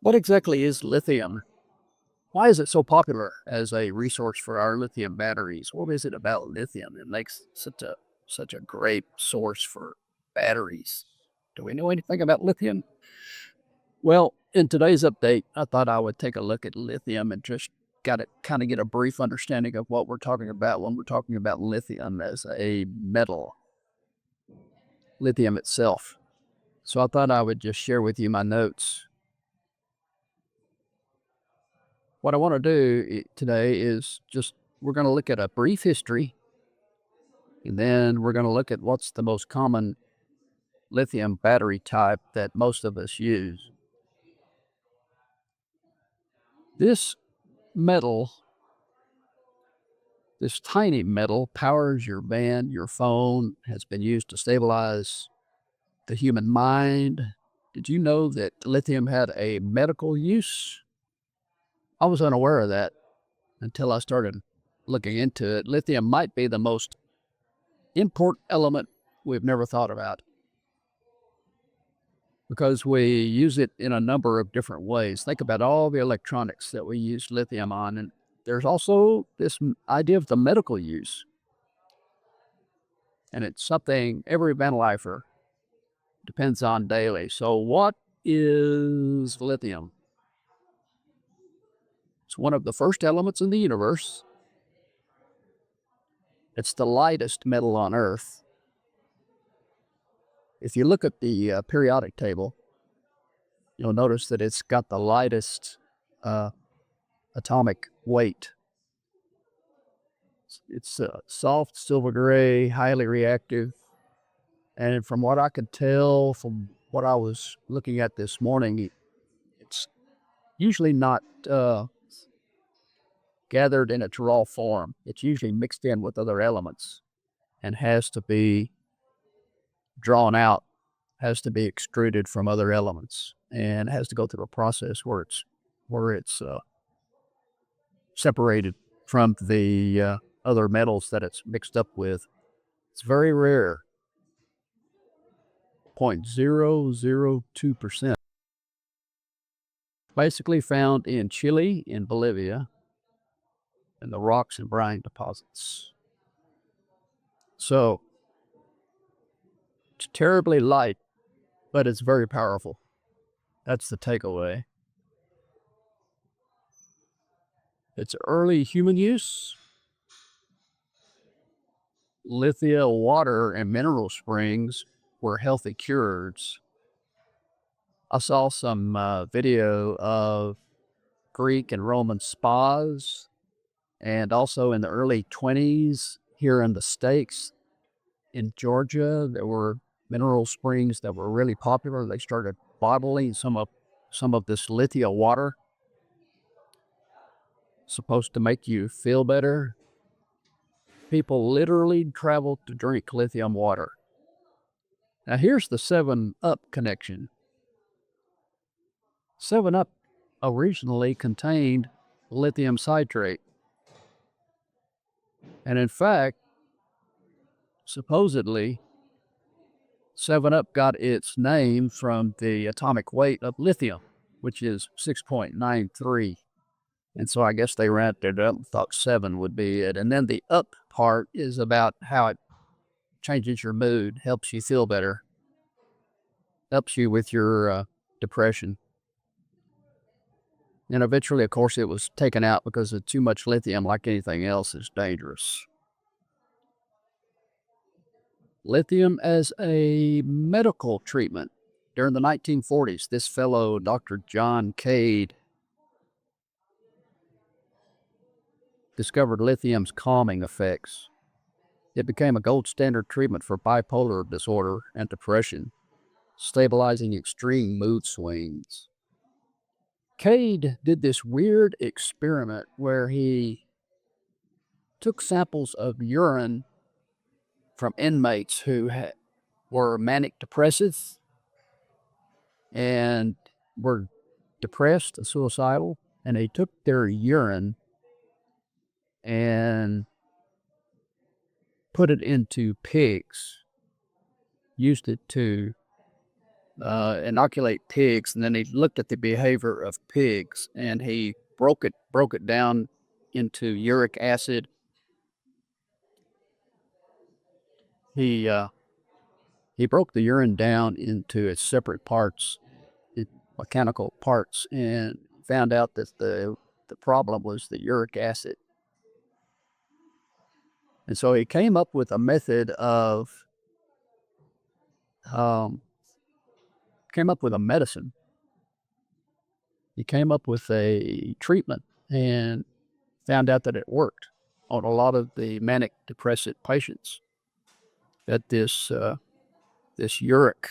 What exactly is lithium? Why is it so popular as a resource for our lithium batteries? What is it about lithium that makes such a great source for batteries? Do we know anything about lithium? Well, in today's update, I thought I would take a look at lithium and just got to kind of get a brief understanding of what we're talking about when we're talking about lithium as a metal, lithium itself. So I thought I would just share with you my notes. What I want to do today is we're going to look at a brief history, and then we're going to look at what's the most common lithium battery type that most of us use. This metal, this tiny metal, powers your van, your phone, has been used to stabilize the human mind. Did you know that lithium had a medical use? I was unaware of that until I started looking into it. Lithium might be the most important element we've never thought about because we use it in a number of different ways. Think about all the electronics that we use lithium on, and there's also this idea of the medical use. And it's something every van lifer depends on daily. So what is lithium? It's one of the first elements in the universe. It's the lightest metal on Earth. If you look at the periodic table, you'll notice that it's got the lightest atomic weight. It's soft silver gray, highly reactive. And from what I could tell from what I was looking at this morning, it's usually not gathered in its raw form. It's usually mixed in with other elements and has to be drawn out, has to be extruded from other elements, and has to go through a process where it's separated from the other metals that it's mixed up with. It's very rare, 0.002%. Basically found in Chile, in Bolivia, and the rocks and brine deposits. So it's terribly light, but it's very powerful. That's the takeaway. Its early human use, lithium water and mineral springs were healthy cures. I saw some video of Greek and Roman spas, and also in the early 20s here in the States, in Georgia, there were mineral springs that were really popular. They started bottling some of this lithium water, supposed to make you feel better. People literally traveled to drink lithium water. Now here's the 7-Up connection. 7-Up originally contained lithium citrate. And in fact, supposedly, 7-Up got its name from the atomic weight of lithium, which is 6.93. And so I guess they rounded it up and thought 7 would be it. And then the up part is about how it changes your mood, helps you feel better, helps you with your depression. And eventually, of course, it was taken out because of too much lithium, like anything else, is dangerous. Lithium as a medical treatment. During the 1940s, this fellow, Dr. John Cade, discovered lithium's calming effects. It became a gold standard treatment for bipolar disorder and depression, stabilizing extreme mood swings. Cade did this weird experiment where he took samples of urine from inmates who were manic depressive and were depressed, suicidal, and he took their urine and put it into pigs, used it to inoculate pigs, and then he looked at the behavior of pigs, and he broke it down into uric acid. He he broke the urine down into its separate parts, mechanical parts, and found out that the problem was the uric acid. And so he came up with a method of um, came up with a medicine. He came up with a treatment and found out that it worked on a lot of the manic depressive patients. That this uric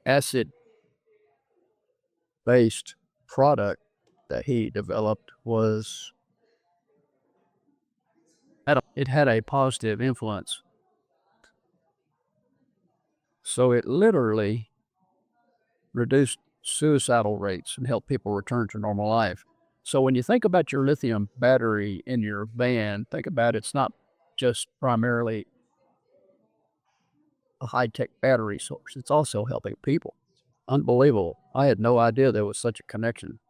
acid based product that he developed it had a positive influence. So it literally reduced suicidal rates and helped people return to normal life. So when you think about your lithium battery in your van, think about it's not just primarily a high-tech battery source. It's also helping people. Unbelievable. I had no idea there was such a connection.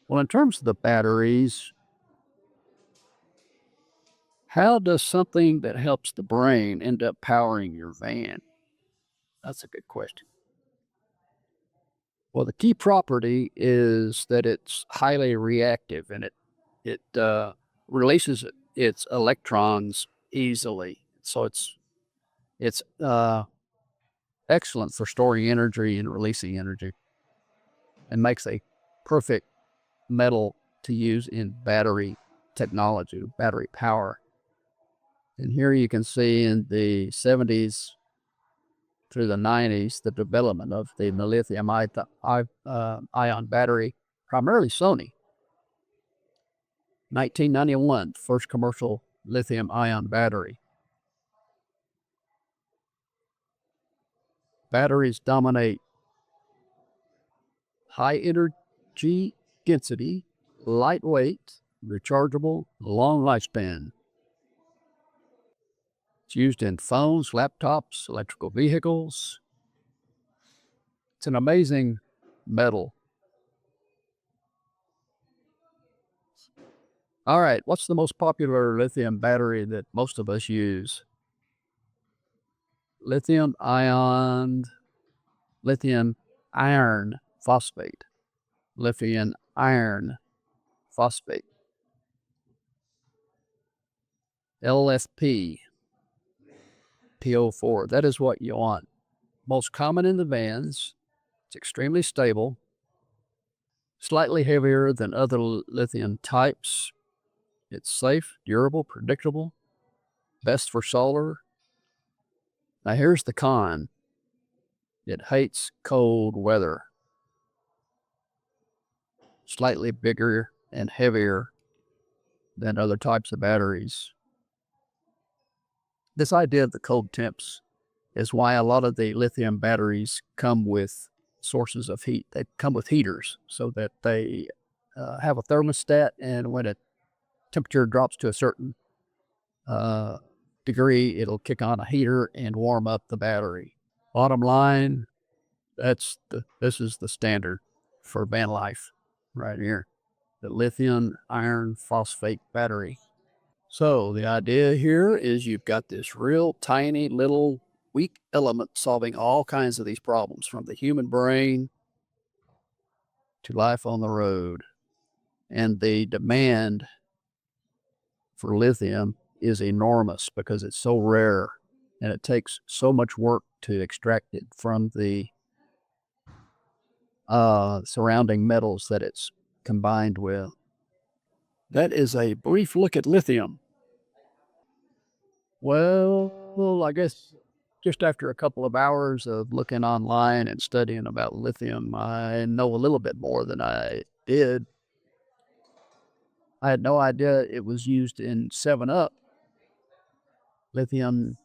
Well, in terms of the batteries, how does something that helps the brain end up powering your van? That's a good question. Well, the key property is that it's highly reactive and it releases its electrons easily. So it's excellent for storing energy and releasing energy, and makes a perfect metal to use in battery technology, battery power. And here you can see in the 70s through the 90s, the development of the lithium ion battery, primarily Sony. 1991, first commercial lithium ion battery. Batteries dominate high energy density, lightweight, rechargeable, long lifespan. It's used in phones, laptops, electrical vehicles. It's an amazing metal. All right, what's the most popular lithium battery that most of us use? Lithium iron phosphate. Lithium iron phosphate. LFP, PO4. That is what you want. Most common in the vans. It's extremely stable, slightly heavier than other lithium types. It's safe, durable, predictable, best for solar. Now here's the con. It hates cold weather. Slightly bigger and heavier than other types of batteries. This idea of the cold temps is why a lot of the lithium batteries come with sources of heat. They come with heaters so that they have a thermostat, and when a temperature drops to a certain degree, it'll kick on a heater and warm up the battery. Bottom line, this is the standard for van life right here. The lithium iron phosphate battery. So the idea here is you've got this real tiny little weak element solving all kinds of these problems, from the human brain to life on the road. And the demand for lithium is enormous because it's so rare and it takes so much work to extract it from the surrounding metals that it's combined with. That is a brief look at lithium. Well, I guess just after a couple of hours of looking online and studying about lithium, I know a little bit more than I did. I had no idea it was used in 7-Up. Lithium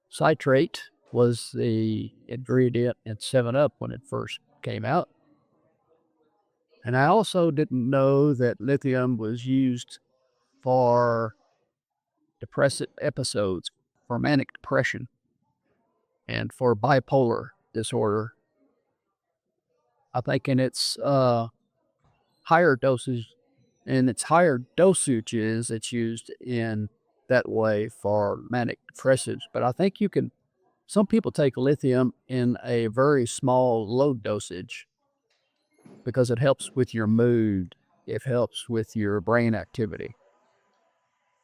citrate was the ingredient in 7-Up when it first came out. And I also didn't know that lithium was used for depressive episodes, for manic depression. And for bipolar disorder, I think in its higher doses, in its higher dosages, it's used in that way for manic depressives. But I think some people take lithium in a very small, low dosage because it helps with your mood. It helps with your brain activity.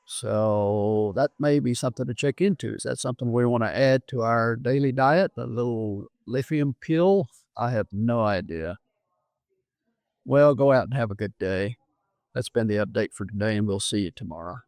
So that may be something to check into. Is that something we want to add to our daily diet? A little lithium pill? I have no idea. Well, go out and have a good day. That's been the update for today, and we'll see you tomorrow.